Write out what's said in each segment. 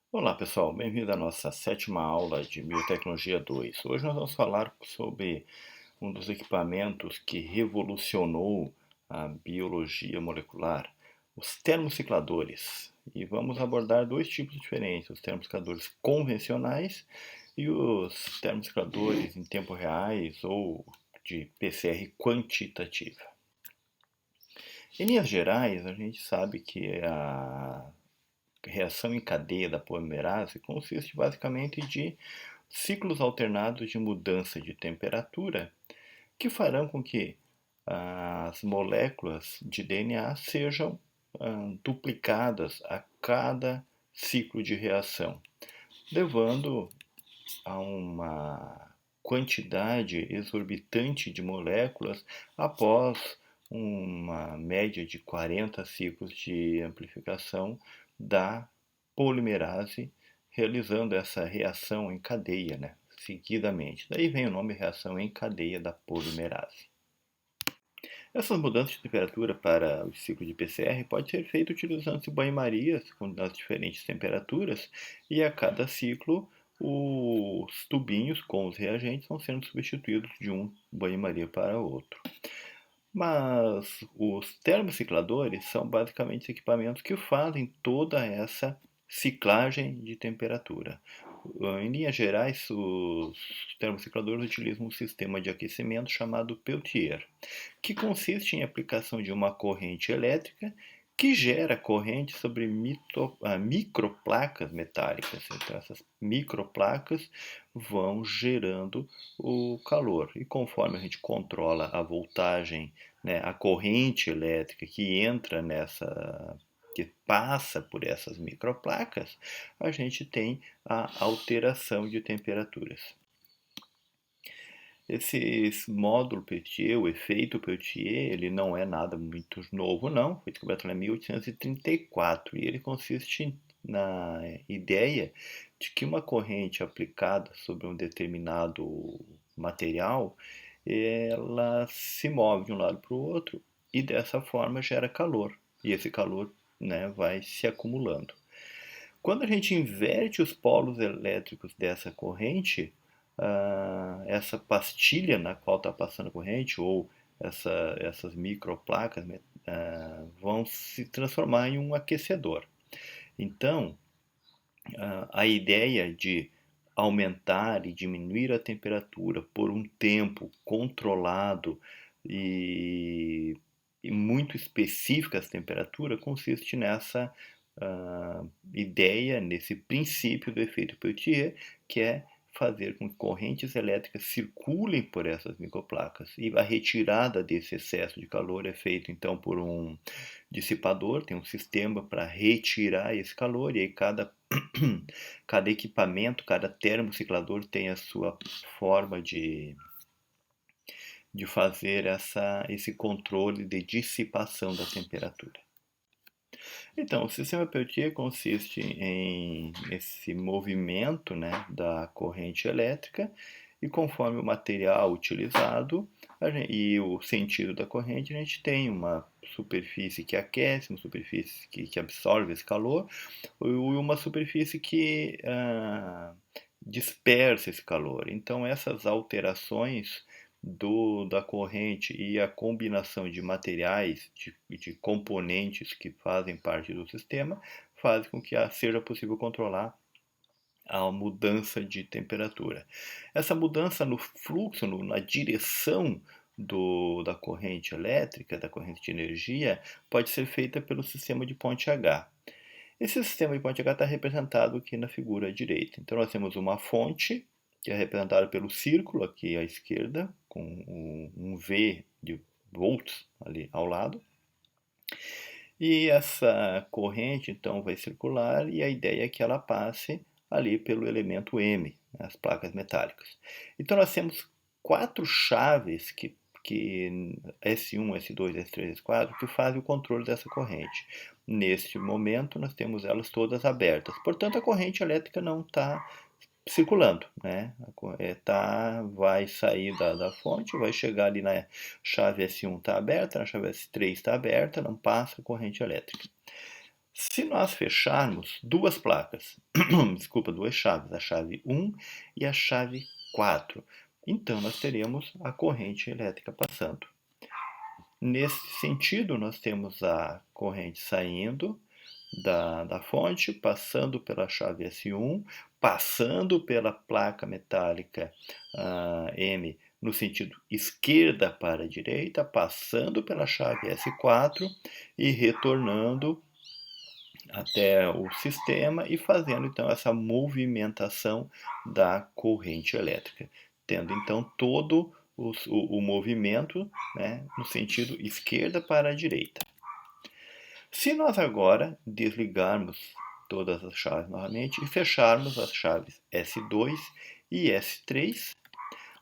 Olá pessoal, bem-vindo à nossa sétima aula de Biotecnologia 2. Hoje nós vamos falar sobre um dos equipamentos que revolucionou a biologia molecular, os termocicladores. E vamos abordar dois tipos diferentes, os termocicladores convencionais e os termocicladores em tempo reais ou de PCR quantitativa. Em linhas gerais, a gente sabe que a reação em cadeia da polimerase consiste basicamente de ciclos alternados de mudança de temperatura que farão com que as moléculas de DNA sejam duplicadas a cada ciclo de reação, levando a uma quantidade exorbitante de moléculas após uma média de 40 ciclos de amplificação da polimerase, realizando essa reação em cadeia, né, seguidamente. Daí vem o nome reação em cadeia da polimerase. Essas mudanças de temperatura para o ciclo de PCR pode ser feito utilizando banho-marias nas diferentes temperaturas e a cada ciclo os tubinhos com os reagentes vão sendo substituídos de um banho-maria para outro. Mas os termocicladores são basicamente equipamentos que fazem toda essa ciclagem de temperatura. Em linhas gerais, os termocicladores utilizam um sistema de aquecimento chamado Peltier, que consiste em aplicação de uma corrente elétrica que gera corrente sobre microplacas metálicas. Então, essas microplacas vão gerando o calor. E conforme a gente controla a voltagem, né, a corrente elétrica que entra que passa por essas microplacas, a gente tem a alteração de temperaturas. Esse módulo Peltier, o efeito Peltier, ele não é nada muito novo, não. Foi descoberto em 1834 e ele consiste na ideia de que uma corrente aplicada sobre um determinado material, ela se move de um lado para o outro e dessa forma gera calor. E esse calor, né, vai se acumulando. Quando a gente inverte os polos elétricos dessa corrente, essa pastilha na qual está passando a corrente, ou essas microplacas, né, vão se transformar em um aquecedor. Então, a ideia de aumentar e diminuir a temperatura por um tempo controlado e muito específica essa temperatura consiste nessa ideia, nesse princípio do efeito Peltier, que é fazer com que correntes elétricas circulem por essas microplacas. E a retirada desse excesso de calor é feita então por um dissipador, tem um sistema para retirar esse calor, e aí cada equipamento, cada termociclador tem a sua forma de fazer esse controle de dissipação da temperatura. Então, o sistema Peltier consiste nesse movimento, né, da corrente elétrica, e conforme o material utilizado e o sentido da corrente, a gente tem uma superfície que aquece, uma superfície que absorve esse calor, e uma superfície que dispersa esse calor. Então, essas alterações da corrente e a combinação de materiais, de componentes que fazem parte do sistema, faz com que seja possível controlar a mudança de temperatura. Essa mudança no fluxo, na direção da corrente elétrica, da corrente de energia, pode ser feita pelo sistema de ponte H. Esse sistema de ponte H está representado aqui na figura à direita. Então nós temos uma fonte, que é representada pelo círculo aqui à esquerda, com um V de volts ali ao lado. E essa corrente então vai circular e a ideia é que ela passe ali pelo elemento M, as placas metálicas. Então nós temos quatro chaves que S1, S2, S3, S4, que fazem o controle dessa corrente. Neste momento nós temos elas todas abertas, portanto a corrente elétrica não está circulando, né? Vai sair da fonte, vai chegar ali na chave S1 está aberta, na chave S3 está aberta, não passa corrente elétrica. Se nós fecharmos duas placas, desculpa, duas chaves, a chave 1 e a chave 4, então nós teremos a corrente elétrica passando. Nesse sentido, nós temos a corrente saindo da fonte, passando pela chave S1, passando pela placa metálica M no sentido esquerda para direita, passando pela chave S4 e retornando até o sistema e fazendo então essa movimentação da corrente elétrica, tendo então todo o movimento, né, no sentido esquerda para a direita. Se nós agora desligarmos todas as chaves novamente e fecharmos as chaves S2 e S3,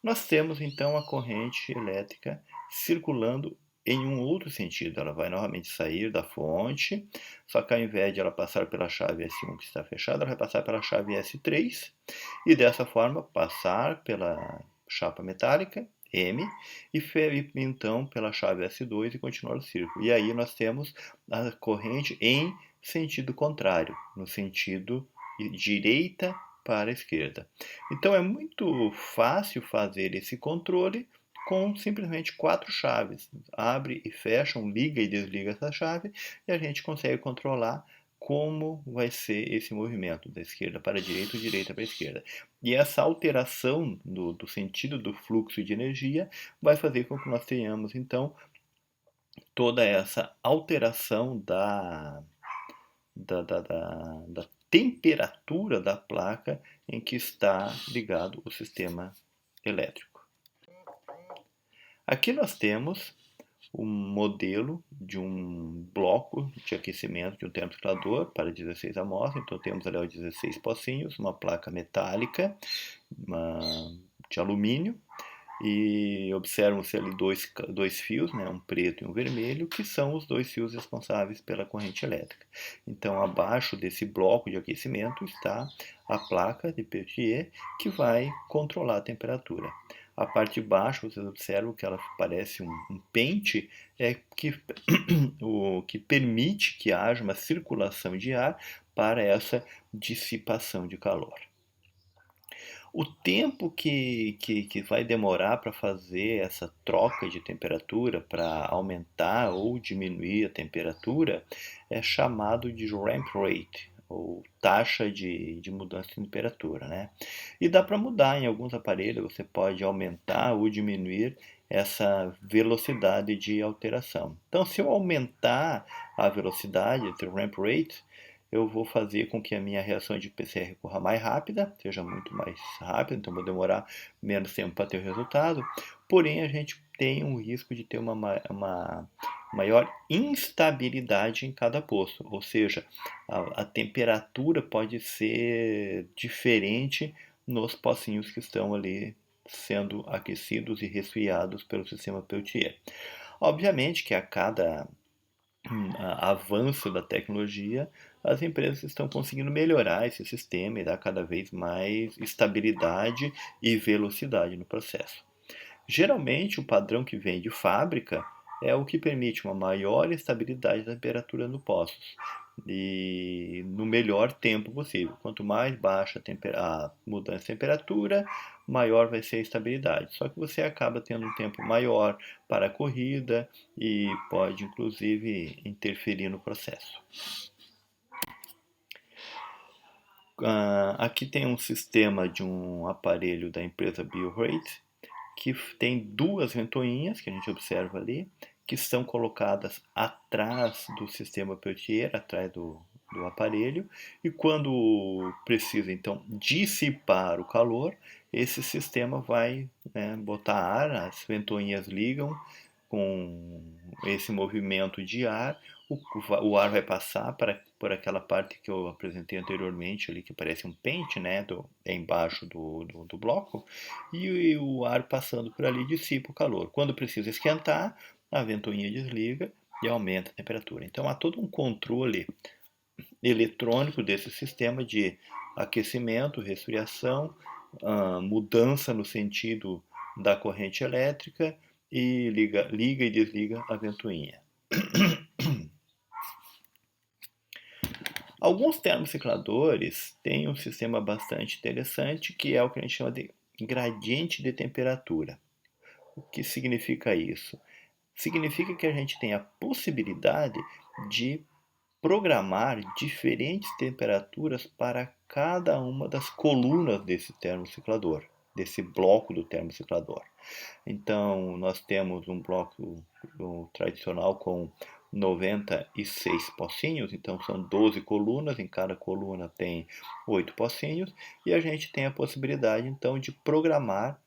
nós temos então a corrente elétrica circulando em um outro sentido. Ela vai novamente sair da fonte, só que ao invés de ela passar pela chave S1 que está fechada, ela vai passar pela chave S3 e dessa forma passar pela chapa metálica M e então pela chave S2 e continuar o círculo. E aí nós temos a corrente em sentido contrário, no sentido direita para a esquerda. Então é muito fácil fazer esse controle com simplesmente 4 chaves. Abre e fecha, liga e desliga essa chave e a gente consegue controlar como vai ser esse movimento da esquerda para a direita ou direita para a esquerda. E essa alteração do sentido do fluxo de energia vai fazer com que nós tenhamos então toda essa alteração da temperatura da placa em que está ligado o sistema elétrico. Aqui nós temos um modelo de um bloco de aquecimento de um termociclador para 16 amostras. Então temos ali 16 pocinhos, uma placa metálica de alumínio e observam-se ali dois fios, né, um preto e um vermelho, que são os dois fios responsáveis pela corrente elétrica. Então, abaixo desse bloco de aquecimento está a placa de Peltier, que vai controlar a temperatura. A parte de baixo, vocês observam que ela parece um pente, o que permite que haja uma circulação de ar para essa dissipação de calor. O tempo que vai demorar para fazer essa troca de temperatura, para aumentar ou diminuir a temperatura, é chamado de ramp rate, ou taxa de mudança de temperatura, né? E dá para mudar em alguns aparelhos, você pode aumentar ou diminuir essa velocidade de alteração. Então, se eu aumentar a velocidade, o ramp rate, eu vou fazer com que a minha reação de PCR corra mais rápida, seja muito mais rápida, então vou demorar menos tempo para ter o resultado. Porém, a gente tem um risco de ter uma maior instabilidade em cada poço, ou seja, a temperatura pode ser diferente nos pocinhos que estão ali sendo aquecidos e resfriados pelo sistema Peltier. Obviamente que a cada avanço da tecnologia, as empresas estão conseguindo melhorar esse sistema e dar cada vez mais estabilidade e velocidade no processo. Geralmente, o padrão que vem de fábrica é o que permite uma maior estabilidade da temperatura no poços e no melhor tempo possível. Quanto mais baixa a mudança de temperatura, maior vai ser a estabilidade. Só que você acaba tendo um tempo maior para a corrida e pode inclusive interferir no processo. Aqui tem um sistema de um aparelho da empresa Biorate que tem duas ventoinhas que a gente observa ali, que estão colocadas atrás do sistema Peltier, atrás do aparelho, e quando precisa então dissipar o calor, esse sistema vai, né, botar ar, as ventoinhas ligam com esse movimento de ar, o ar vai passar por aquela parte que eu apresentei anteriormente, ali, que parece um pente, né, embaixo do bloco, e o ar passando por ali dissipa o calor. Quando precisa esquentar, a ventoinha desliga e aumenta a temperatura. Então há todo um controle eletrônico desse sistema de aquecimento, resfriação, mudança no sentido da corrente elétrica e liga e desliga a ventoinha. Alguns termocicladores têm um sistema bastante interessante, que é o que a gente chama de gradiente de temperatura. O que significa isso? Significa que a gente tem a possibilidade de programar diferentes temperaturas para cada uma das colunas desse termociclador, desse bloco do termociclador. Então, nós temos um bloco tradicional com 96 pocinhos, então são 12 colunas, em cada coluna tem 8 pocinhos, e a gente tem a possibilidade então de programar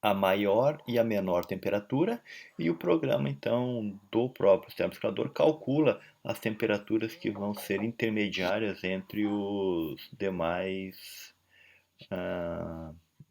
a maior e a menor temperatura, e o programa então do próprio termociclador calcula as temperaturas que vão ser intermediárias entre os demais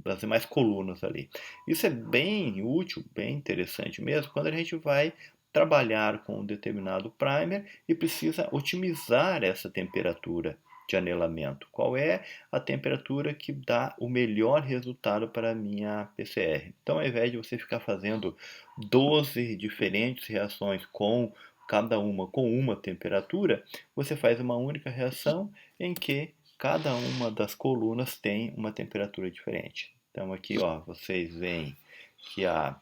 das demais colunas ali. Isso é bem útil, bem interessante mesmo, quando a gente vai trabalhar com um determinado primer e precisa otimizar essa temperatura de anelamento. Qual é a temperatura que dá o melhor resultado para a minha PCR? Então, ao invés de você ficar fazendo 12 diferentes reações com cada uma com uma temperatura, você faz uma única reação em que cada uma das colunas tem uma temperatura diferente. Então aqui, ó, vocês veem que a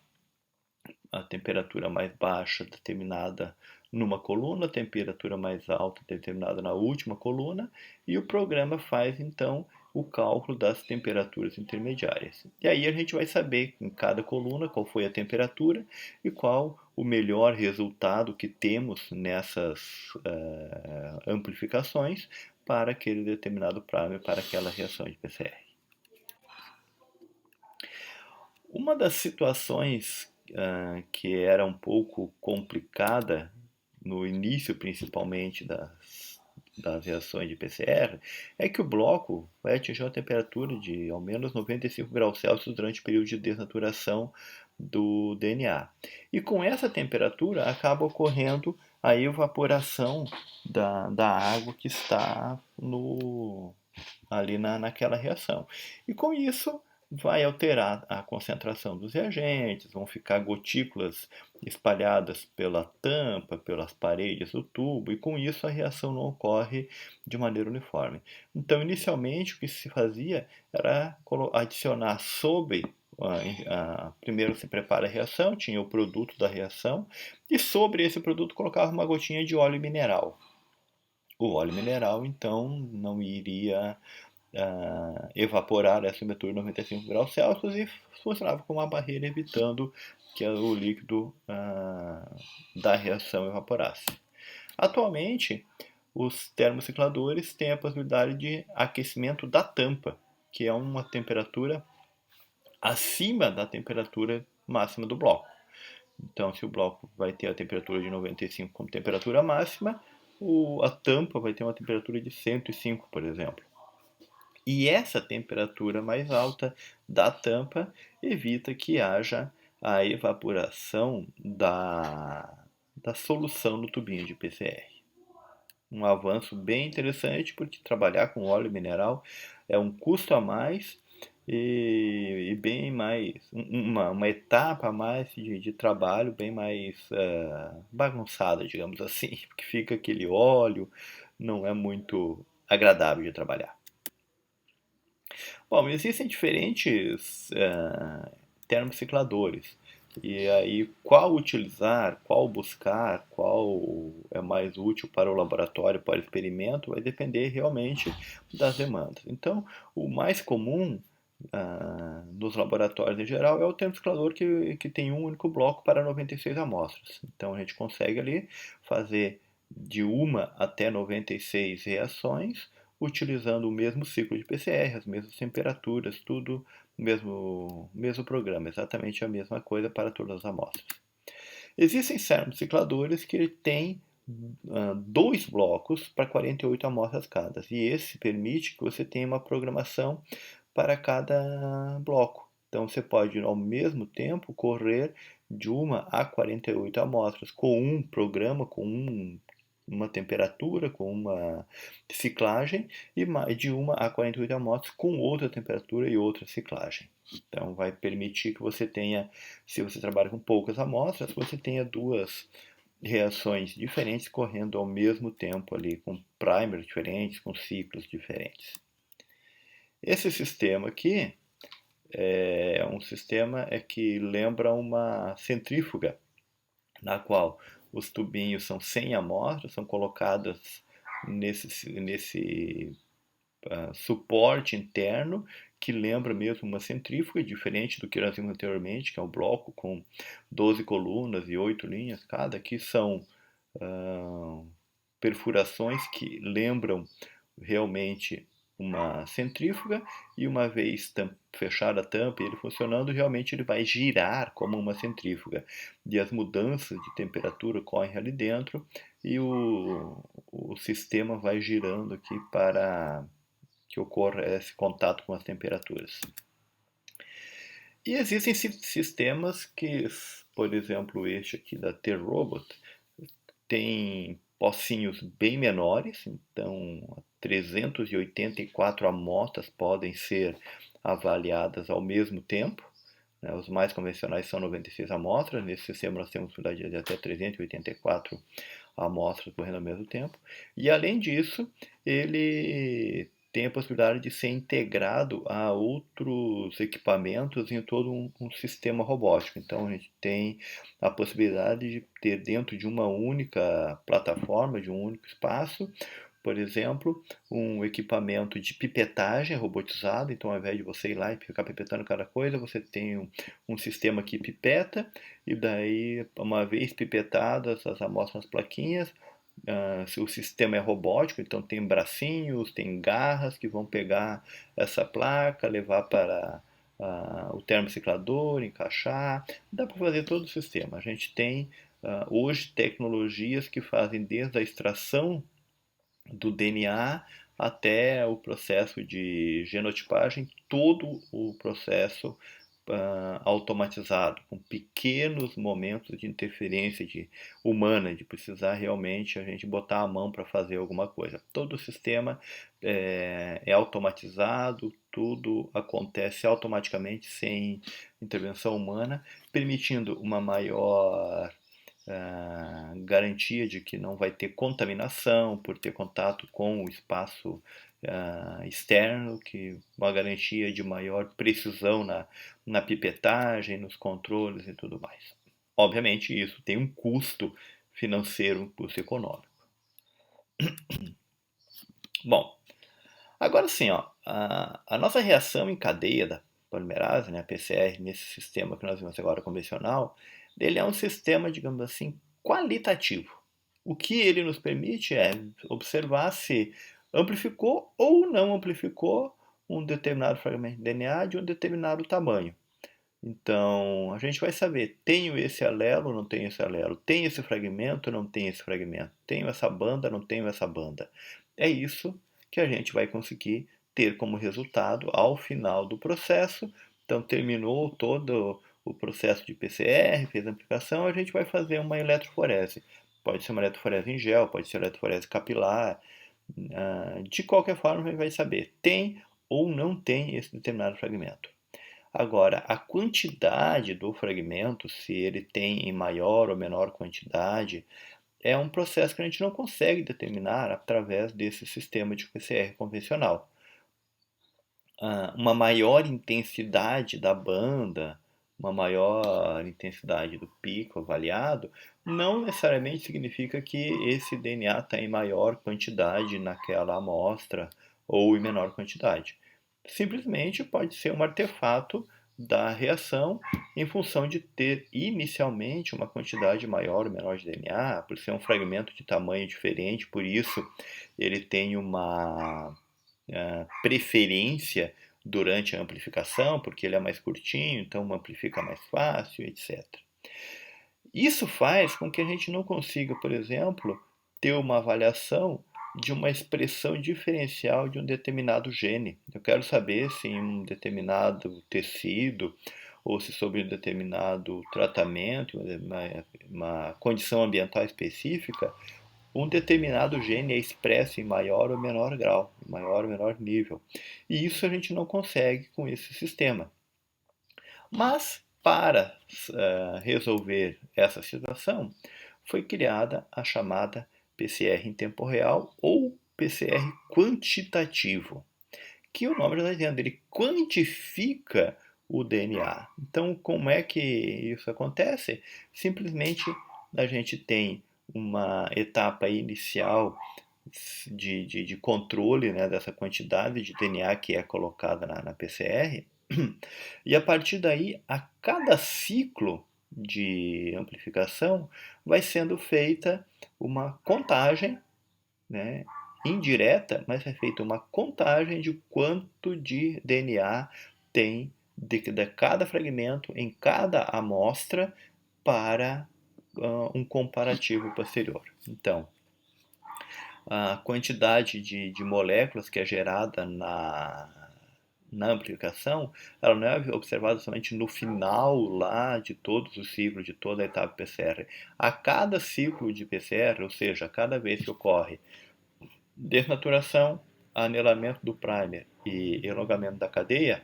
temperatura mais baixa determinada numa coluna, a temperatura mais alta determinada na última coluna, e o programa faz então o cálculo das temperaturas intermediárias. E aí a gente vai saber em cada coluna qual foi a temperatura e qual o melhor resultado que temos nessas amplificações para aquele determinado primer, para aquela reação de PCR. Uma das situações que era um pouco complicada no início, principalmente das reações de PCR, é que o bloco vai atingir uma temperatura de ao menos 95 graus Celsius durante o período de desnaturação do DNA. E com essa temperatura acaba ocorrendo a evaporação da água que está ali naquela reação. E com isso vai alterar a concentração dos reagentes, vão ficar gotículas espalhadas pela tampa, pelas paredes do tubo, e com isso a reação não ocorre de maneira uniforme. Então, inicialmente, o que se fazia era adicionar primeiro se prepara a reação, tinha o produto da reação, e sobre esse produto colocava uma gotinha de óleo mineral. O óleo mineral, então, não iria evaporar essa temperatura de 95 graus Celsius e funcionava como uma barreira, evitando que o líquido da reação evaporasse. Atualmente, os termocicladores têm a possibilidade de aquecimento da tampa, que é uma temperatura acima da temperatura máxima do bloco. Então, se o bloco vai ter a temperatura de 95 como temperatura máxima, a tampa vai ter uma temperatura de 105, por exemplo. E essa temperatura mais alta da tampa evita que haja a evaporação da solução no tubinho de PCR. Um avanço bem interessante, porque trabalhar com óleo mineral é um custo a mais e bem mais, uma etapa a mais de trabalho bem mais bagunçada, digamos assim, porque fica aquele óleo, não é muito agradável de trabalhar. Bom, existem diferentes termocicladores. E aí, qual utilizar, qual buscar, qual é mais útil para o laboratório, para o experimento, vai depender realmente das demandas. Então, o mais comum nos laboratórios em geral é o termociclador que tem um único bloco para 96 amostras. Então, a gente consegue ali fazer de 1 até 96 reações, utilizando o mesmo ciclo de PCR, as mesmas temperaturas, tudo mesmo programa, exatamente a mesma coisa para todas as amostras. Existem termocicladores que têm 2 blocos para 48 amostras cada, e esse permite que você tenha uma programação para cada bloco. Então você pode ao mesmo tempo correr de 1 a 48 amostras com um programa, com uma temperatura, com uma ciclagem, e de 1 a 48 amostras com outra temperatura e outra ciclagem. Então vai permitir que você tenha, se você trabalha com poucas amostras, você tenha duas reações diferentes correndo ao mesmo tempo ali, com primers diferentes, com ciclos diferentes. Esse sistema aqui é um sistema que lembra uma centrífuga, na qual os tubinhos são sem amostras, são colocadas nesse suporte interno, que lembra mesmo uma centrífuga, diferente do que nós vimos anteriormente, que é um bloco com 12 colunas e 8 linhas cada. Aqui são perfurações que lembram realmente uma centrífuga, e uma vez fechada a tampa e ele funcionando, realmente ele vai girar como uma centrífuga. E as mudanças de temperatura ocorrem ali dentro, e o sistema vai girando aqui para que ocorra esse contato com as temperaturas. E existem sistemas que, por exemplo, este aqui da T-Robot, tem pocinhos bem menores, então 384 amostras podem ser avaliadas ao mesmo tempo. Né? Os mais convencionais são 96 amostras, nesse sistema nós temos possibilidade de até 384 amostras correndo ao mesmo tempo. E além disso, ele tem a possibilidade de ser integrado a outros equipamentos em todo um sistema robótico. Então a gente tem a possibilidade de ter dentro de uma única plataforma, de um único espaço, por exemplo, um equipamento de pipetagem robotizado. Então, ao invés de você ir lá e ficar pipetando cada coisa, você tem um sistema que pipeta, e daí, uma vez pipetadas as amostras nas plaquinhas, se o sistema é robótico, então tem bracinhos, tem garras que vão pegar essa placa, levar para o termociclador, encaixar. Dá para fazer todo o sistema. A gente tem hoje tecnologias que fazem desde a extração do DNA até o processo de genotipagem, todo o processo automatizado, com pequenos momentos de interferência humana, de precisar realmente a gente botar a mão para fazer alguma coisa. Todo o sistema é automatizado, tudo acontece automaticamente, sem intervenção humana, permitindo uma maior garantia de que não vai ter contaminação por ter contato com o espaço externo, que uma garantia de maior precisão na pipetagem, nos controles e tudo mais. Obviamente isso tem um custo financeiro, um custo econômico. Bom, agora sim, ó, a nossa reação em cadeia da polimerase, né, a PCR, nesse sistema que nós vimos agora convencional, ele é um sistema, digamos assim, qualitativo. O que ele nos permite é observar se amplificou ou não amplificou um determinado fragmento de DNA de um determinado tamanho. Então, a gente vai saber, tenho esse alelo, não tenho esse alelo, tenho esse fragmento, não tenho esse fragmento, tenho essa banda, não tenho essa banda. É isso que a gente vai conseguir ter como resultado ao final do processo. Então, terminou todo o processo de PCR, fez a aplicação, a gente vai fazer uma eletroforese. Pode ser uma eletroforese em gel, pode ser eletroforese capilar. De qualquer forma, a gente vai saber, tem ou não tem esse determinado fragmento. Agora, a quantidade do fragmento, se ele tem em maior ou menor quantidade, é um processo que a gente não consegue determinar através desse sistema de PCR convencional. Uma maior intensidade da banda, uma maior intensidade do pico avaliado, não necessariamente significa que esse DNA está em maior quantidade naquela amostra ou em menor quantidade. Simplesmente pode ser um artefato da reação em função de ter inicialmente uma quantidade maior ou menor de DNA, por ser um fragmento de tamanho diferente, por isso ele tem uma preferência durante a amplificação, porque ele é mais curtinho, então amplifica mais fácil, etc. Isso faz com que a gente não consiga, por exemplo, ter uma avaliação de uma expressão diferencial de um determinado gene. Eu quero saber se em um determinado tecido ou se sobre um determinado tratamento, uma condição ambiental específica, um determinado gene é expresso em maior ou menor grau, em maior ou menor nível. E isso a gente não consegue com esse sistema. Mas, para resolver essa situação, foi criada a chamada PCR em tempo real ou PCR quantitativo, que o nome já está dizendo, ele quantifica o DNA. Então, como é que isso acontece? Simplesmente a gente tem uma etapa inicial de controle, né, dessa quantidade de DNA que é colocada na PCR, e a partir daí, a cada ciclo de amplificação, vai sendo feita uma contagem, né, indireta, mas é feita uma contagem de quanto de DNA tem de cada fragmento em cada amostra para um comparativo posterior. Então, a quantidade de moléculas que é gerada na amplificação, ela não é observada somente no final lá de todos os ciclos, de toda a etapa PCR. A cada ciclo de PCR, ou seja, a cada vez que ocorre desnaturação, anelamento do primer e elongamento da cadeia,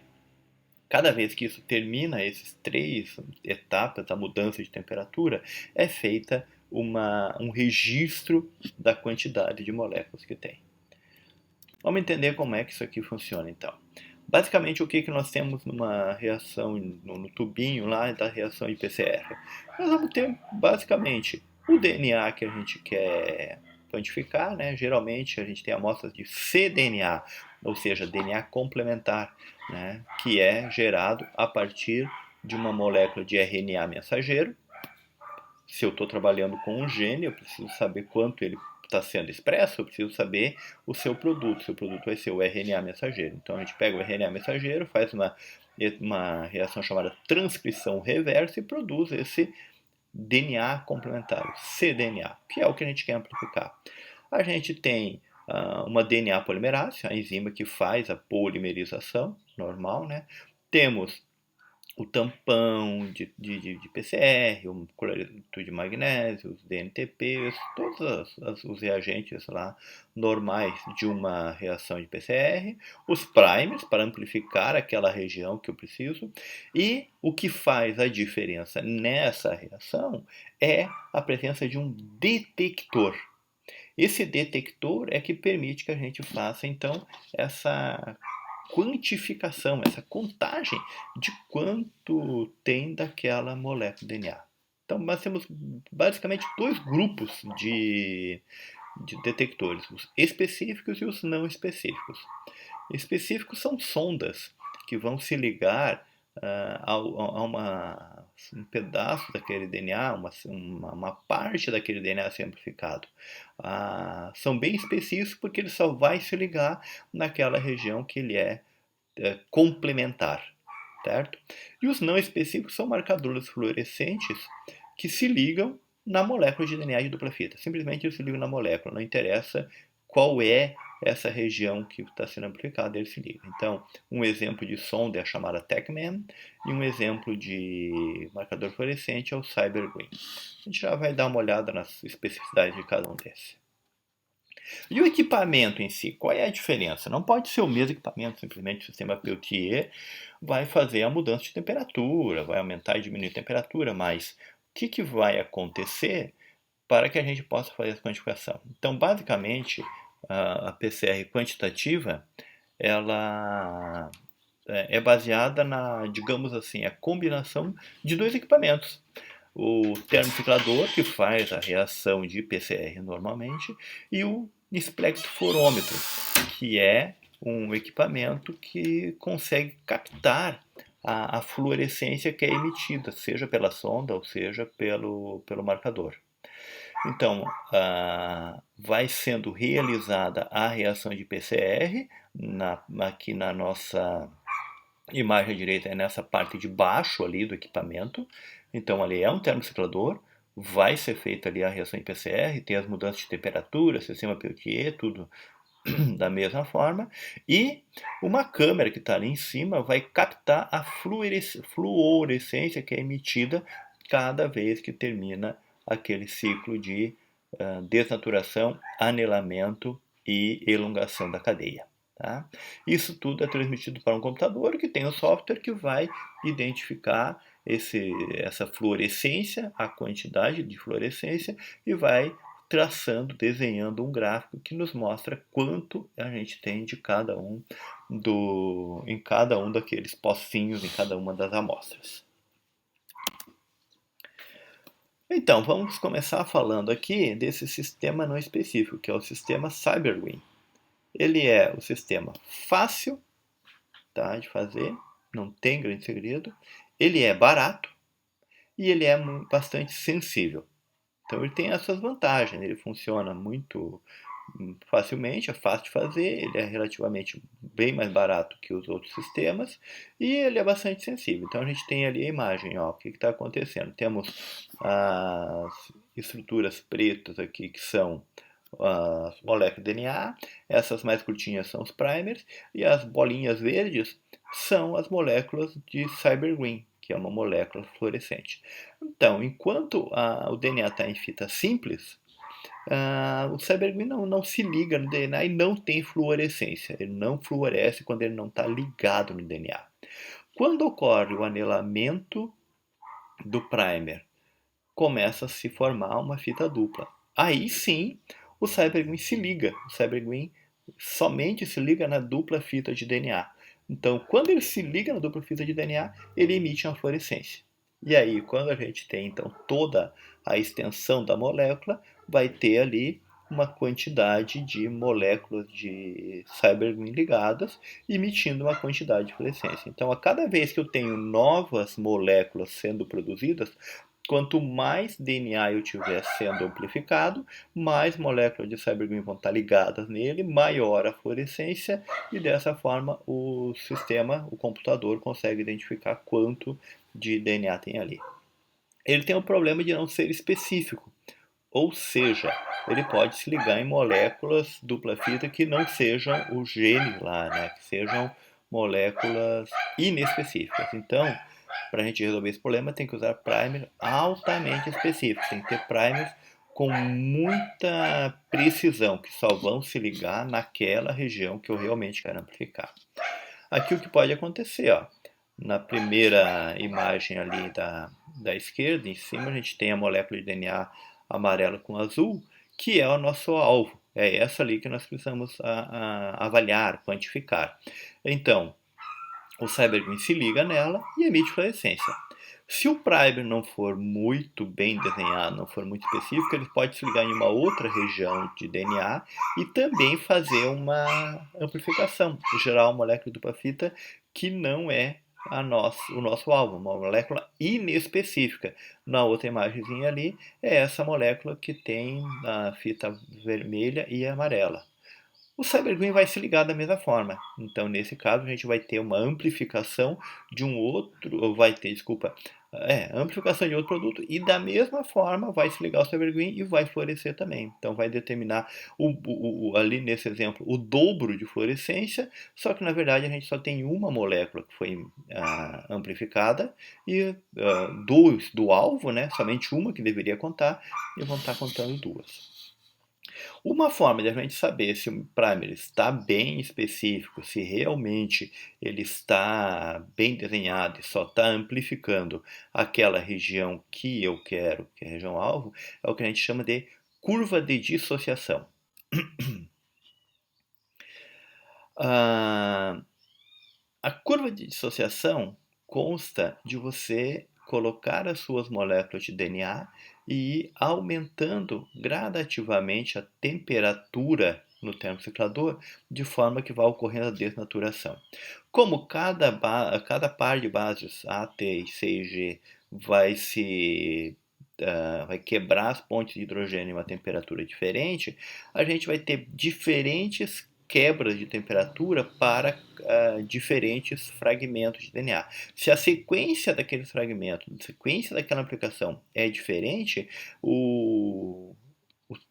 cada vez que isso termina, esses três etapas da mudança de temperatura, é feita um registro da quantidade de moléculas que tem. Vamos entender como é que isso aqui funciona então. Basicamente, o que nós temos numa reação, no tubinho lá da reação de PCR? Nós vamos ter, basicamente, o DNA que a gente quer quantificar, né? Geralmente, a gente tem amostras de cDNA, ou seja, DNA complementar, né? Que é gerado a partir de uma molécula de RNA mensageiro. Se eu estou trabalhando com um gene, eu preciso saber quanto ele está sendo expresso, eu preciso saber o seu produto. Seu produto vai ser o RNA mensageiro. Então a gente pega o RNA mensageiro, faz uma reação chamada transcrição reversa e produz esse DNA complementar, cDNA, que é o que a gente quer amplificar. A gente tem uma DNA polimerase, a enzima que faz a polimerização normal, né? Temos o tampão de PCR, o cloreto de magnésio, os DNTPs, todos os reagentes lá normais de uma reação de PCR, os primers para amplificar aquela região que eu preciso, e o que faz a diferença nessa reação é a presença de um detector. Esse detector é que permite que a gente faça então essa quantificação, essa contagem de quanto tem daquela molécula de DNA. Então, nós temos basicamente dois grupos de detectores, os específicos e os não específicos. Específicos são sondas que vão se ligar a um pedaço daquele DNA, uma parte daquele DNA a ser amplificado. São bem específicos porque ele só vai se ligar naquela região que ele é complementar, certo? E os não específicos são marcadores fluorescentes que se ligam na molécula de DNA de dupla fita. Simplesmente eles se ligam na molécula, não interessa qual é essa região que está sendo amplificada, ele se liga. Então, um exemplo de sonda é a chamada TechMan e um exemplo de marcador fluorescente é o CyberGreen. A gente já vai dar uma olhada nas especificidades de cada um desses. E o equipamento em si, qual é a diferença? Não pode ser o mesmo equipamento, simplesmente o sistema Peltier vai fazer a mudança de temperatura, vai aumentar e diminuir a temperatura, mas o que vai acontecer para que a gente possa fazer essa quantificação? Então, basicamente, a PCR quantitativa, ela é baseada digamos assim, a combinação de dois equipamentos. O termociclador, que faz a reação de PCR normalmente, e o espectrofluorômetro, que é um equipamento que consegue captar a fluorescência que é emitida, seja pela sonda ou seja pelo marcador. Então, vai sendo realizada a reação de PCR, aqui na nossa imagem à direita é nessa parte de baixo ali do equipamento. Então, ali é um termociclador, vai ser feita ali a reação de PCR, tem as mudanças de temperatura, sistema Peltier, tudo da mesma forma, e uma câmera que está ali em cima vai captar a fluorescência que é emitida cada vez que termina aquele ciclo de desnaturação, anelamento e elongação da cadeia. Tá? Isso tudo é transmitido para um computador que tem um software que vai identificar essa fluorescência, a quantidade de fluorescência, e vai traçando, desenhando um gráfico que nos mostra quanto a gente tem de cada um em cada um daqueles pocinhos, em cada uma das amostras. Então, vamos começar falando aqui desse sistema não específico, que é o sistema CyberWin. Ele é o sistema fácil, tá, de fazer, não tem grande segredo. Ele é barato e ele é bastante sensível. Então ele tem essas vantagens, ele funciona muito facilmente, é fácil de fazer, ele é relativamente bem mais barato que os outros sistemas e ele é bastante sensível. Então a gente tem ali a imagem, ó, o que está acontecendo. Temos as estruturas pretas aqui que são as moléculas de DNA, essas mais curtinhas são os primers, e as bolinhas verdes são as moléculas de CyberGreen, que é uma molécula fluorescente. Então, enquanto o DNA está em fita simples, o CyberGreen não se liga no DNA e não tem fluorescência. Ele não fluoresce quando ele não está ligado no DNA. Quando ocorre o anelamento do primer, começa a se formar uma fita dupla. Aí sim, o CyberGreen se liga. O CyberGreen somente se liga na dupla fita de DNA. Então, quando ele se liga na dupla fita de DNA, ele emite uma fluorescência. E aí, quando a gente tem então toda a extensão da molécula, vai ter ali uma quantidade de moléculas de CyberGreen ligadas, emitindo uma quantidade de fluorescência. Então, a cada vez que eu tenho novas moléculas sendo produzidas, quanto mais DNA eu tiver sendo amplificado, mais moléculas de CyberGreen vão estar ligadas nele, maior a fluorescência, e dessa forma o sistema, o computador, consegue identificar quanto de DNA tem ali. Ele tem o problema de não ser específico, ou seja, ele pode se ligar em moléculas dupla fita que não sejam o gene lá, né? Que sejam moléculas inespecíficas. Então, para a gente resolver esse problema, tem que usar primers altamente específicos. Tem que ter primers com muita precisão, que só vão se ligar naquela região que eu realmente quero amplificar. Aqui o que pode acontecer, ó, na primeira imagem ali da esquerda, em cima, a gente tem a molécula de DNA amarela com azul, que é o nosso alvo. É essa ali que nós precisamos avaliar, quantificar. Então, o CyberGreen se liga nela e emite fluorescência. Se o primer não for muito bem desenhado, não for muito específico, ele pode se ligar em uma outra região de DNA e também fazer uma amplificação, gerar uma molécula dupla fita que não é o nosso alvo, uma molécula inespecífica. Na outra imagenzinha ali é essa molécula que tem a fita vermelha e amarela. O CyberGreen vai se ligar da mesma forma. Então, nesse caso, a gente vai ter uma amplificação de um outro, ou vai ter, desculpa, amplificação de outro produto e da mesma forma vai se ligar ao CyberGreen e vai fluorescer também. Então, vai determinar ali nesse exemplo o dobro de fluorescência, só que na verdade a gente só tem uma molécula que foi amplificada e do alvo, né, somente uma que deveria contar, e vão estar contando duas. Uma forma de a gente saber se o primer está bem específico, se realmente ele está bem desenhado e só está amplificando aquela região que eu quero, que é a região alvo, é o que a gente chama de curva de dissociação. A curva de dissociação consta de você colocar as suas moléculas de DNA e ir aumentando gradativamente a temperatura no termociclador, de forma que vá ocorrendo a desnaturação. Como cada par de bases A, T, C e G vai quebrar as pontes de hidrogênio em uma temperatura diferente, a gente vai ter diferentes quebras de temperatura para diferentes fragmentos de DNA. Se a sequência daqueles fragmentos, a sequência daquela aplicação é diferente, o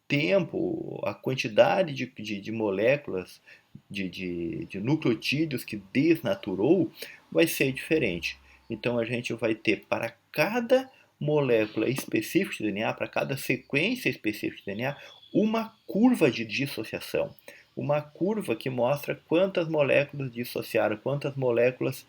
tempo, a quantidade de moléculas, de nucleotídeos que desnaturou, vai ser diferente. Então a gente vai ter para cada molécula específica de DNA, para cada sequência específica de DNA, uma curva de dissociação. uma curva que mostra quantas moléculas dissociaram, quantas moléculas,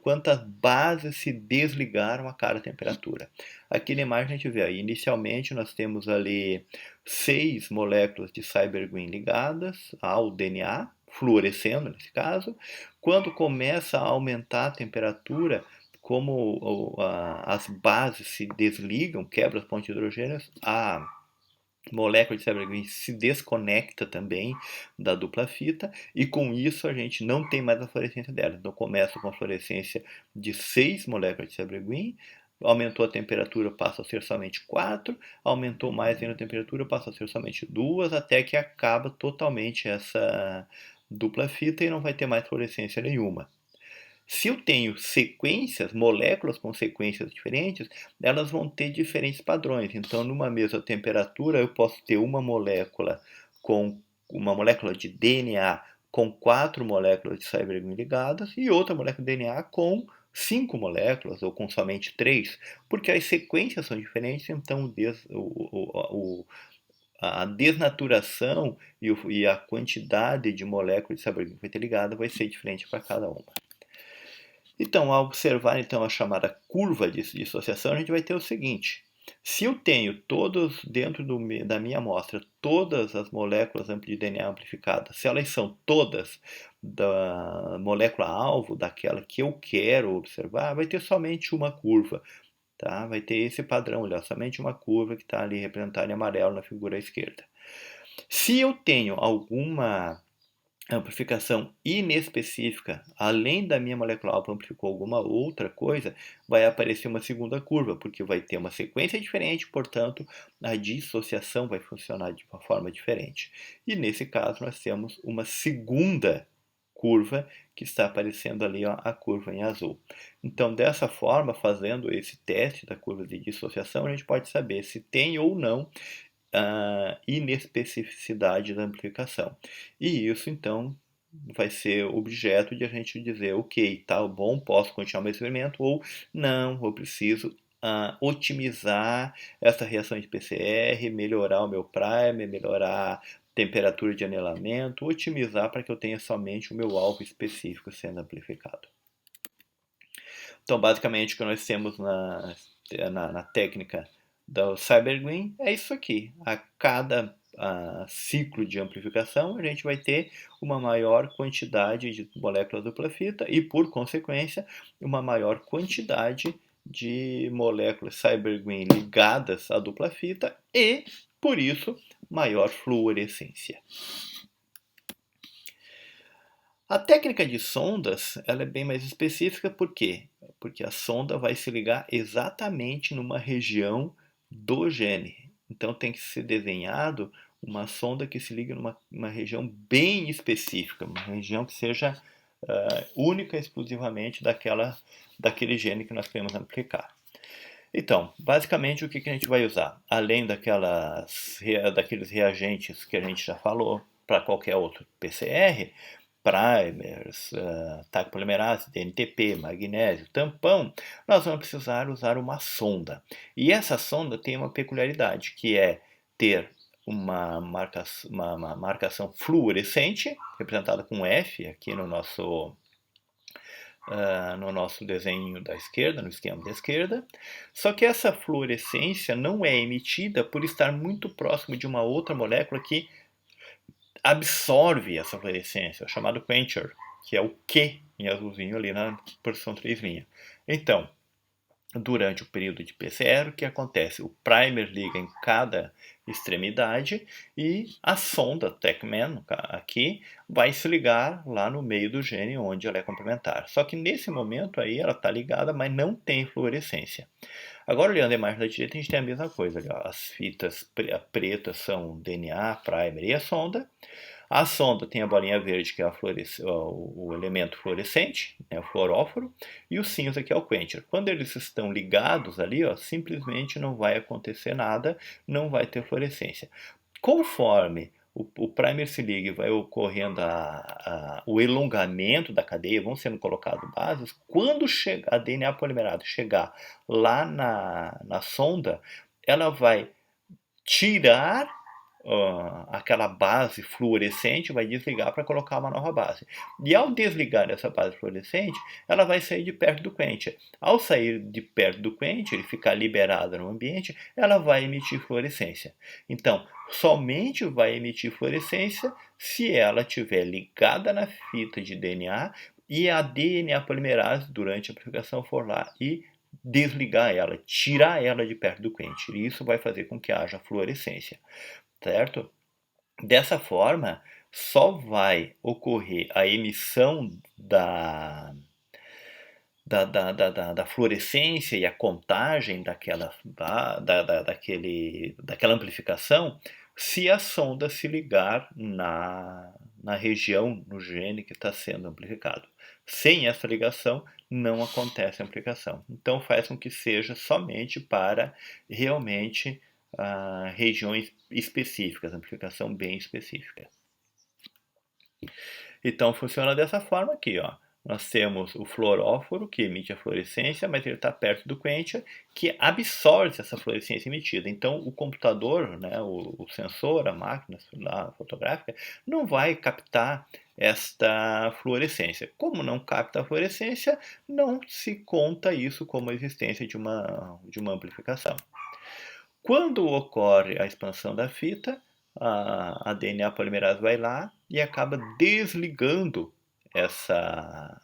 quantas bases se desligaram a cada temperatura. Aqui na imagem a gente vê, inicialmente nós temos ali 6 moléculas de cybergreen ligadas ao DNA, fluorescendo nesse caso. Quando começa a aumentar a temperatura, como as bases se desligam, quebra as pontes de hidrogênio, a molécula de cybergreen se desconecta também da dupla fita e com isso a gente não tem mais a fluorescência dela. Então começa com a fluorescência de 6 moléculas de cybergreen, aumentou a temperatura, passa a ser somente 4, aumentou mais ainda a temperatura, passa a ser somente 2, até que acaba totalmente essa dupla fita e não vai ter mais fluorescência nenhuma. Se eu tenho sequências, moléculas com sequências diferentes, elas vão ter diferentes padrões. Então, numa mesma temperatura, eu posso ter uma molécula de DNA com 4 moléculas de cybergreen ligadas e outra molécula de DNA com 5 moléculas ou com somente 3, porque as sequências são diferentes, então a desnaturação e a quantidade de moléculas de cybergreen que vai ter ligada vai ser diferente para cada uma. Então, ao observar então, a chamada curva de dissociação, a gente vai ter o seguinte: se eu tenho dentro da minha amostra, todas as moléculas de DNA amplificadas, se elas são todas da molécula-alvo, daquela que eu quero observar, vai ter somente uma curva. Tá? Vai ter esse padrão, olha, somente uma curva que está ali representada em amarelo na figura à esquerda. Se eu tenho alguma amplificação inespecífica, além da minha molécula alfa amplificou alguma outra coisa, vai aparecer uma segunda curva, porque vai ter uma sequência diferente, portanto, a dissociação vai funcionar de uma forma diferente. E nesse caso, nós temos uma segunda curva que está aparecendo ali, ó, a curva em azul. Então, dessa forma, fazendo esse teste da curva de dissociação, a gente pode saber se tem ou não a inespecificidade da amplificação. E isso, então, vai ser objeto de a gente dizer, ok, tá bom, posso continuar meu experimento, ou não, eu preciso otimizar essa reação de PCR, melhorar o meu primer, melhorar a temperatura de anelamento, otimizar para que eu tenha somente o meu alvo específico sendo amplificado. Então, basicamente, o que nós temos na técnica do cybergreen é isso aqui. A cada ciclo de amplificação, a gente vai ter uma maior quantidade de moléculas dupla fita e, por consequência, uma maior quantidade de moléculas cybergreen ligadas à dupla fita e, por isso, maior fluorescência. A técnica de sondas ela é bem mais específica, por quê? Porque a sonda vai se ligar exatamente numa região do gene. Então tem que ser desenhado uma sonda que se liga numa região bem específica, uma região que seja única e exclusivamente daquele gene que nós queremos amplificar. Então, basicamente o que a gente vai usar? Além daqueles reagentes que a gente já falou para qualquer outro PCR, primers, TAC polimerase, DNTP, magnésio, tampão, nós vamos precisar usar uma sonda. E essa sonda tem uma peculiaridade, que é ter uma marcação fluorescente, representada com F aqui no nosso desenho da esquerda, no esquema da esquerda. Só que essa fluorescência não é emitida por estar muito próximo de uma outra molécula que absorve essa fluorescência, chamado quencher, que é o Q em azulzinho ali na posição 3'. Então, durante o período de PCR, o que acontece? O primer liga em cada extremidade e a sonda TechMan aqui vai se ligar lá no meio do gene onde ela é complementar. Só que nesse momento aí ela está ligada, mas não tem fluorescência. Agora, olhando a imagem da direita, a gente tem a mesma coisa. As fitas pretas são DNA, primer e a sonda. A sonda tem a bolinha verde, que é o elemento fluorescente, né, o fluoróforo, e o cinza, que é o quencher. Quando eles estão ligados ali, ó, simplesmente não vai acontecer nada, não vai ter fluorescência. Conforme o primer se liga e vai ocorrendo o elongamento da cadeia, vão sendo colocadas bases, quando a DNA polimerase chegar lá na sonda, ela vai tirar aquela base fluorescente, vai desligar para colocar uma nova base. E ao desligar essa base fluorescente, ela vai sair de perto do quencher. Ao sair de perto do quencher e ficar liberada no ambiente, ela vai emitir fluorescência. Então, somente vai emitir fluorescência se ela estiver ligada na fita de DNA e a DNA polimerase, durante a amplificação, for lá e desligar ela, tirar ela de perto do quencher. E isso vai fazer com que haja fluorescência, certo? Dessa forma, só vai ocorrer a emissão da fluorescência e a contagem daquela amplificação se a sonda se ligar na região, no gene que está sendo amplificado. Sem essa ligação, não acontece a amplificação. Então, faz com que seja somente para realmente regiões específicas, amplificação bem específica. Então, funciona dessa forma aqui, ó. Nós temos o fluoróforo, que emite a fluorescência, mas ele está perto do quencher, que absorve essa fluorescência emitida. Então, o computador, né, o sensor, a máquina fotográfica, não vai captar esta fluorescência. Como não capta a fluorescência, não se conta isso como a existência de uma amplificação. Quando ocorre a expansão da fita, a DNA polimerase vai lá e acaba desligando essa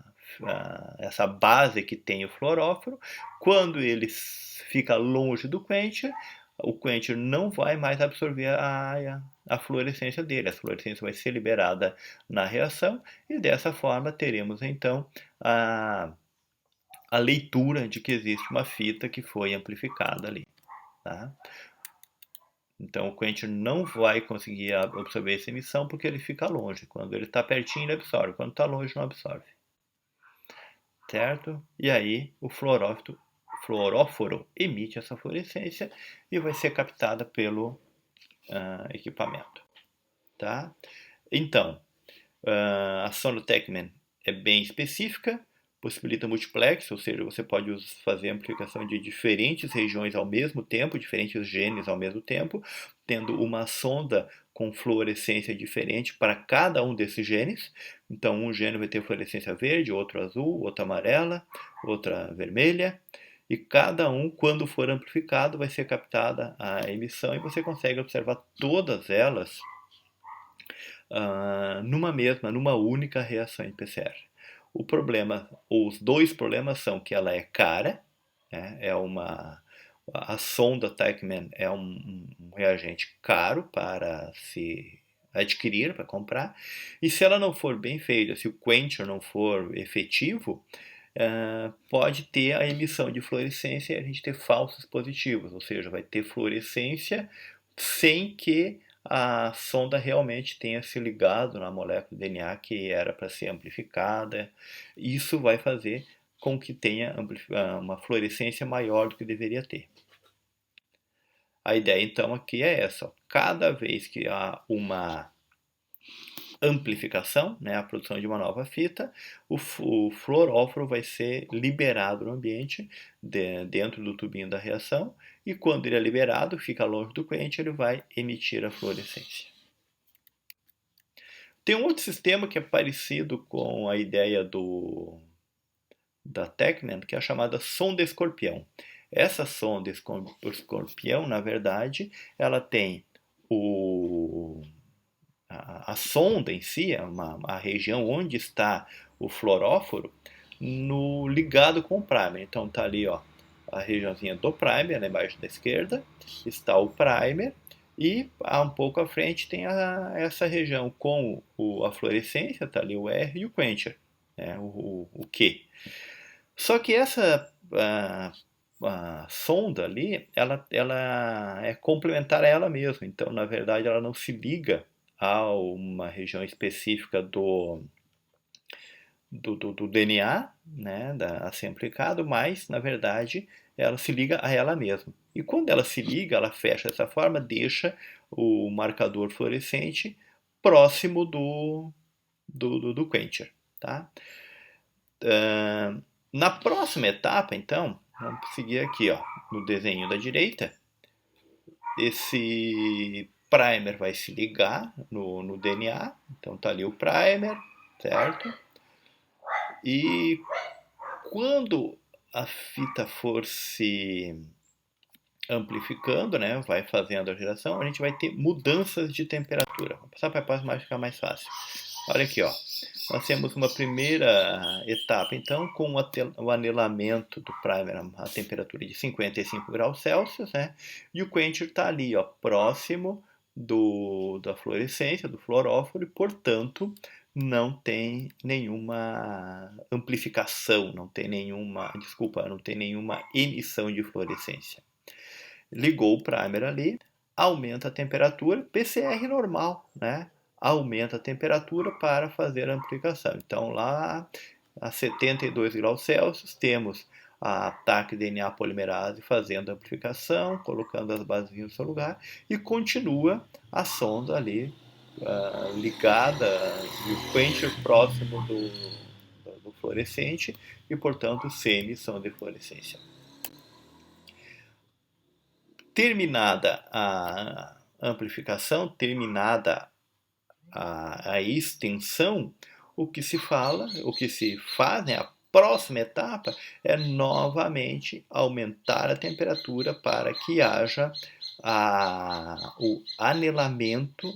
base que tem o fluoróforo. Quando ele fica longe do quencher, o quencher não vai mais absorver a fluorescência dele. A fluorescência vai ser liberada na reação e dessa forma teremos então a leitura de que existe uma fita que foi amplificada ali. Tá? Então o quencher não vai conseguir absorver essa emissão porque ele fica longe. Quando ele está pertinho, ele absorve. Quando está longe, não absorve. Certo? E aí o fluoróforo emite essa fluorescência e vai ser captada pelo equipamento. Tá? Então, a sonda Techman é bem específica, possibilita multiplex, ou seja, você pode fazer amplificação de diferentes regiões ao mesmo tempo, diferentes genes ao mesmo tempo, tendo uma sonda com fluorescência diferente para cada um desses genes. Então, um gene vai ter fluorescência verde, outro azul, outra amarela, outra vermelha. E cada um, quando for amplificado, vai ser captada a emissão e você consegue observar todas elas numa única reação em PCR. Os dois problemas são que ela é cara, né? A sonda Techman é um reagente caro para se adquirir, para comprar, e se ela não for bem feita, se o quencher não for efetivo, pode ter a emissão de fluorescência e a gente ter falsos positivos, ou seja, vai ter fluorescência sem que a sonda realmente tenha se ligado na molécula de DNA que era para ser amplificada. Isso vai fazer com que tenha uma fluorescência maior do que deveria ter. A ideia então aqui é essa: cada vez que há uma amplificação, né, a produção de uma nova fita, o fluoróforo vai ser liberado no ambiente, dentro do tubinho da reação, e quando ele é liberado, fica longe do quencher, ele vai emitir a fluorescência. Tem um outro sistema que é parecido com a ideia da Techman, que é a chamada sonda escorpião. Essa sonda escorpião, na verdade, ela tem a sonda em si, a região onde está o fluoróforo, ligado com o primer. Então está ali, ó, a regiãozinha do primer, lá embaixo da esquerda, está o primer, e um pouco à frente tem essa região com a fluorescência, está ali o R e o quencher, né, o Q. Só que essa a sonda ali, ela é complementar a ela mesma. Então, na verdade, ela não se liga a uma região específica do DNA, né, a ser aplicado, mas, na verdade, ela se liga a ela mesma. E quando ela se liga, ela fecha dessa forma, deixa o marcador fluorescente próximo do quencher. Tá? Na próxima etapa, então, vamos seguir aqui, ó, no desenho da direita, esse primer vai se ligar no DNA, então está ali o primer, certo? E quando a fita for se amplificando, né, vai fazendo a geração, a gente vai ter mudanças de temperatura. Vou passar para a próxima para ficar mais fácil. Olha aqui, ó. Nós temos uma primeira etapa, então, com o anelamento do primer a temperatura de 55 graus Celsius, né? E o quencher está ali, ó, próximo da fluorescência, do fluoróforo, e, portanto, não tem nenhuma amplificação, não tem nenhuma emissão de fluorescência. Ligou o primer ali, aumenta a temperatura, PCR normal, né? Aumenta a temperatura para fazer a amplificação. Então, lá a 72 graus Celsius, temos a TAC DNA polimerase fazendo a amplificação, colocando as basezinhas no seu lugar, e continua a sonda ali ligada e o quencher próximo do fluorescente e, portanto, sem emissão de fluorescência. Terminada a amplificação, terminada a extensão, o que se faz, né, a próxima etapa é novamente aumentar a temperatura para que haja o anelamento,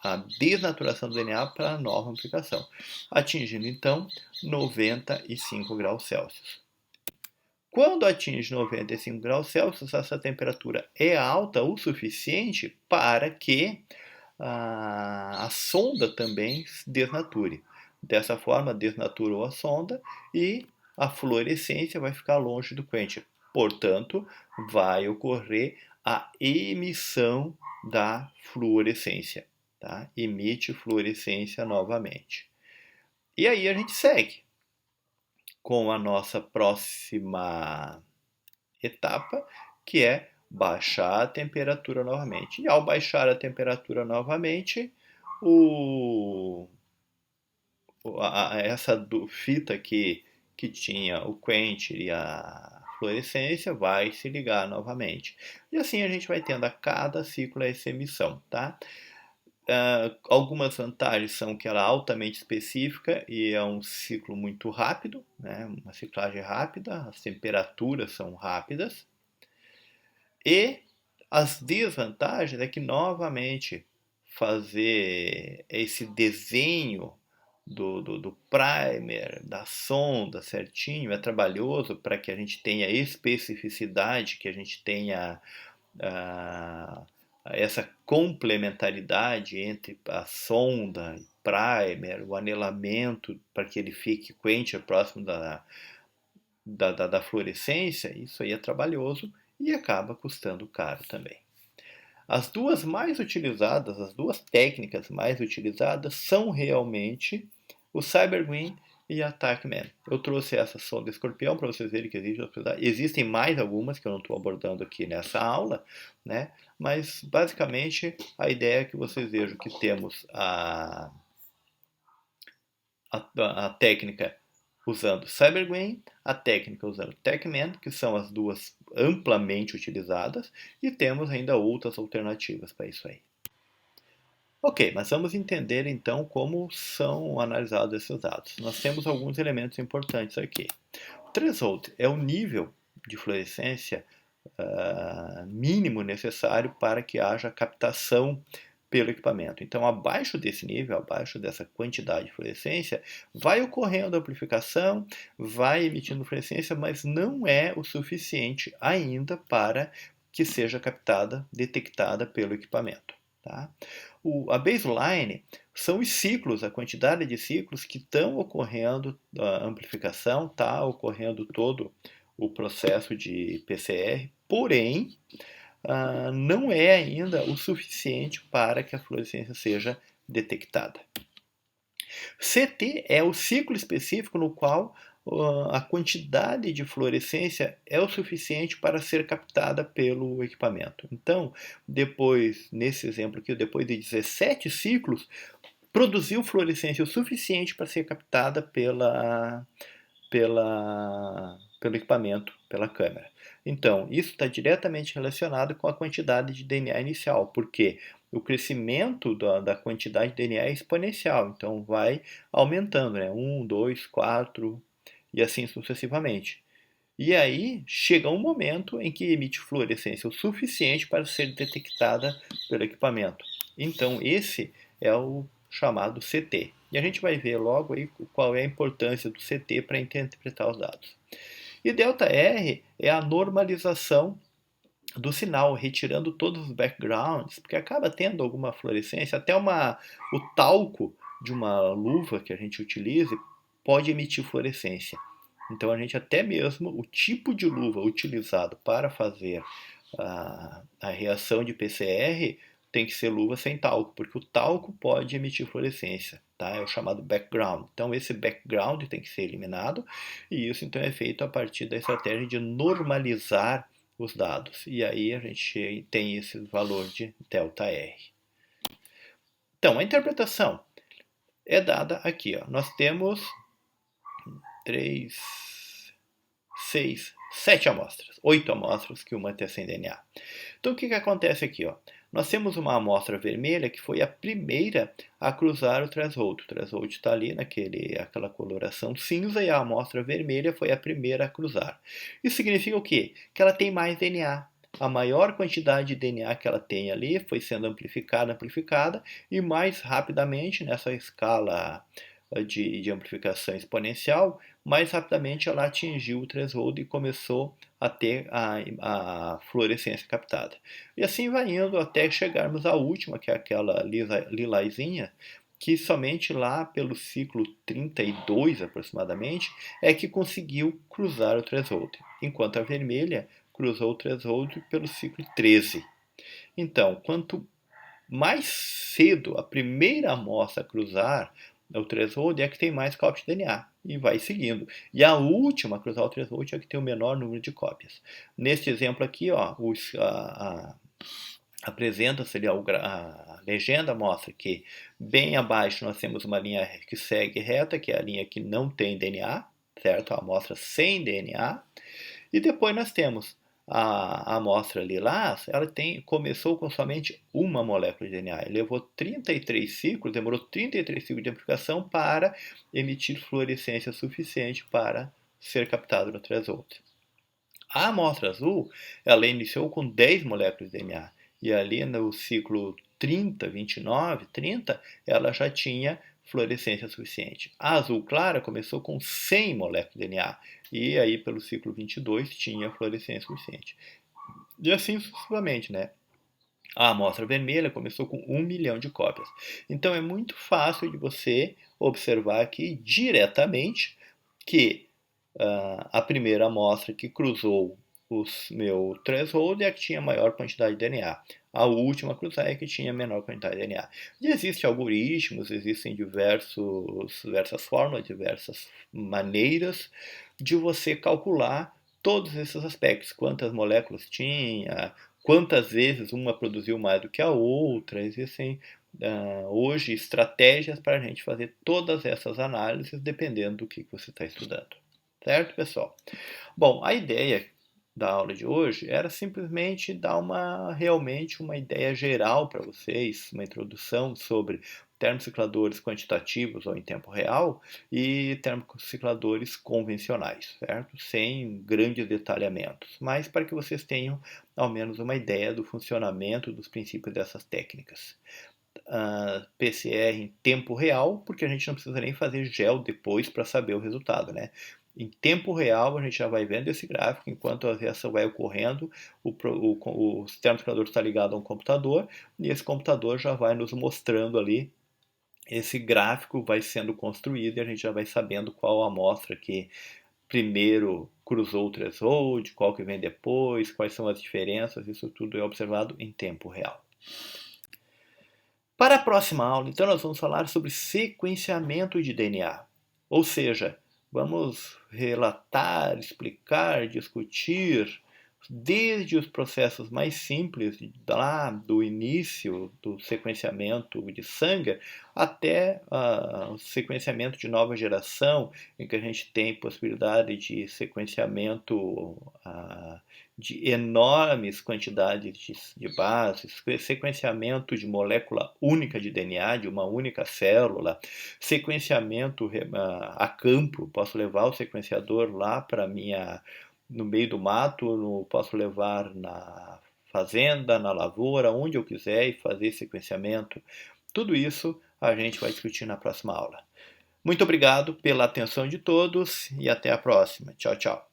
a desnaturação do DNA para a nova amplificação, atingindo então 95 graus Celsius. Quando atinge 95 graus Celsius, essa temperatura é alta o suficiente para que a sonda também desnature. Dessa forma, desnaturou a sonda e a fluorescência vai ficar longe do quencher. Portanto, vai ocorrer a emissão da fluorescência. Tá? Emite fluorescência novamente. E aí a gente segue com a nossa próxima etapa, que é baixar a temperatura novamente. E ao baixar a temperatura novamente, essa fita que tinha o quencher e a fluorescência vai se ligar novamente. E assim a gente vai tendo a cada ciclo essa emissão, tá? Algumas vantagens são que ela é altamente específica e é um ciclo muito rápido, né? Uma ciclagem rápida, as temperaturas são rápidas. E as desvantagens é que, novamente, fazer esse desenho do primer, da sonda certinho, é trabalhoso para que a gente tenha especificidade, que a gente tenha essa complementaridade entre a sonda e primer, o anelamento para que ele fique quencher próximo da fluorescência. Isso aí é trabalhoso e acaba custando caro também. As duas técnicas mais utilizadas são realmente o CyberGreen e a TACMan. Eu trouxe essa sonda escorpião para vocês verem que existem mais algumas que eu não estou abordando aqui nessa aula, né? Mas basicamente a ideia é que vocês vejam que temos a técnica usando CyberGreen, a técnica usando TACMan, que são as duas amplamente utilizadas, e temos ainda outras alternativas para isso aí. Ok, mas vamos entender então como são analisados esses dados. Nós temos alguns elementos importantes aqui. O threshold é o nível de fluorescência mínimo necessário para que haja captação pelo equipamento. Então, abaixo desse nível, abaixo dessa quantidade de fluorescência, vai ocorrendo a amplificação, vai emitindo fluorescência, mas não é o suficiente ainda para que seja detectada pelo equipamento. Tá? A baseline são os ciclos, a quantidade de ciclos que estão ocorrendo a amplificação, está ocorrendo todo o processo de PCR, porém, não é ainda o suficiente para que a fluorescência seja detectada. CT é o ciclo específico no qual a quantidade de fluorescência é o suficiente para ser captada pelo equipamento. Então, nesse exemplo aqui, depois de 17 ciclos, produziu fluorescência o suficiente para ser captada pelo equipamento, pela câmera. Então, isso está diretamente relacionado com a quantidade de DNA inicial, porque o crescimento da quantidade de DNA é exponencial, então vai aumentando, né? 1, 2, 4 e assim sucessivamente. E aí chega um momento em que emite fluorescência o suficiente para ser detectada pelo equipamento. Então, esse é o chamado CT. E a gente vai ver logo aí qual é a importância do CT para interpretar os dados. E ΔR é a normalização do sinal, retirando todos os backgrounds, porque acaba tendo alguma fluorescência, até o talco de uma luva que a gente utilize pode emitir fluorescência. Então a gente até mesmo o tipo de luva utilizado para fazer a reação de PCR tem que ser luva sem talco, porque o talco pode emitir fluorescência, tá? É o chamado background. Então esse background tem que ser eliminado e isso então é feito a partir da estratégia de normalizar os dados. E aí a gente tem esse valor de ΔR. Então a interpretação é dada aqui, ó. Nós temos 3, 6, 7 amostras, 8 amostras que uma está sem DNA. Então o que acontece aqui? Ó? Nós temos uma amostra vermelha que foi a primeira a cruzar o threshold. O threshold está ali naquela coloração cinza e a amostra vermelha foi a primeira a cruzar. Isso significa o quê? Que ela tem mais DNA. A maior quantidade de DNA que ela tem ali foi sendo amplificada e mais rapidamente nessa escala de amplificação exponencial, mais rapidamente ela atingiu o threshold e começou a ter a fluorescência captada. E assim vai indo até chegarmos à última, que é aquela lilazinha, que somente lá pelo ciclo 32 aproximadamente é que conseguiu cruzar o threshold, enquanto a vermelha cruzou o threshold pelo ciclo 13. Então, quanto mais cedo a primeira amostra cruzar o threshold é que tem mais cópias de DNA e vai seguindo. E a última a cruzar o threshold é que tem o menor número de cópias. Neste exemplo aqui, ó, apresenta-se ali a legenda, mostra que bem abaixo nós temos uma linha que segue reta, que é a linha que não tem DNA, certo? A amostra sem DNA. E depois nós temos a amostra lilás, ela começou com somente uma molécula de DNA. Ele levou 33 ciclos, demorou 33 ciclos de amplificação para emitir fluorescência suficiente para ser captado no threshold. A amostra azul, ela iniciou com 10 moléculas de DNA. E ali no ciclo 30, 29, 30, ela já tinha fluorescência suficiente. A azul clara começou com 100 moléculas de DNA. E aí, pelo ciclo 22, tinha fluorescência suficiente. E assim sucessivamente, né? A amostra vermelha começou com 1 milhão de cópias. Então é muito fácil de você observar aqui diretamente que a primeira amostra que cruzou o meu threshold é a que tinha maior quantidade de DNA. A última cruzar é que tinha menor quantidade de DNA. E existem algoritmos, existem diversas fórmulas, diversas maneiras de você calcular todos esses aspectos. Quantas moléculas tinha, quantas vezes uma produziu mais do que a outra. Existem hoje estratégias para a gente fazer todas essas análises dependendo do que você está estudando. Certo, pessoal? Bom, a ideia da aula de hoje era simplesmente dar realmente uma ideia geral para vocês, uma introdução sobre termocicladores quantitativos ou em tempo real e termocicladores convencionais, certo? Sem grandes detalhamentos, mas para que vocês tenham ao menos uma ideia do funcionamento dos princípios dessas técnicas. PCR em tempo real, porque a gente não precisa nem fazer gel depois para saber o resultado, né? Em tempo real, a gente já vai vendo esse gráfico, enquanto a reação vai ocorrendo, o termociclador está ligado a um computador, e esse computador já vai nos mostrando ali, esse gráfico vai sendo construído, e a gente já vai sabendo qual a amostra que primeiro cruzou o threshold, qual que vem depois, quais são as diferenças, isso tudo é observado em tempo real. Para a próxima aula, então, nós vamos falar sobre sequenciamento de DNA, ou seja, vamos relatar, explicar, discutir desde os processos mais simples, lá do início do sequenciamento de sangue, até o sequenciamento de nova geração, em que a gente tem possibilidade de sequenciamento de enormes quantidades de bases, sequenciamento de molécula única de DNA, de uma única célula, sequenciamento a campo, posso levar o sequenciador lá para no meio do mato, posso levar na fazenda, na lavoura, onde eu quiser e fazer sequenciamento. Tudo isso a gente vai discutir na próxima aula. Muito obrigado pela atenção de todos e até a próxima. Tchau, tchau.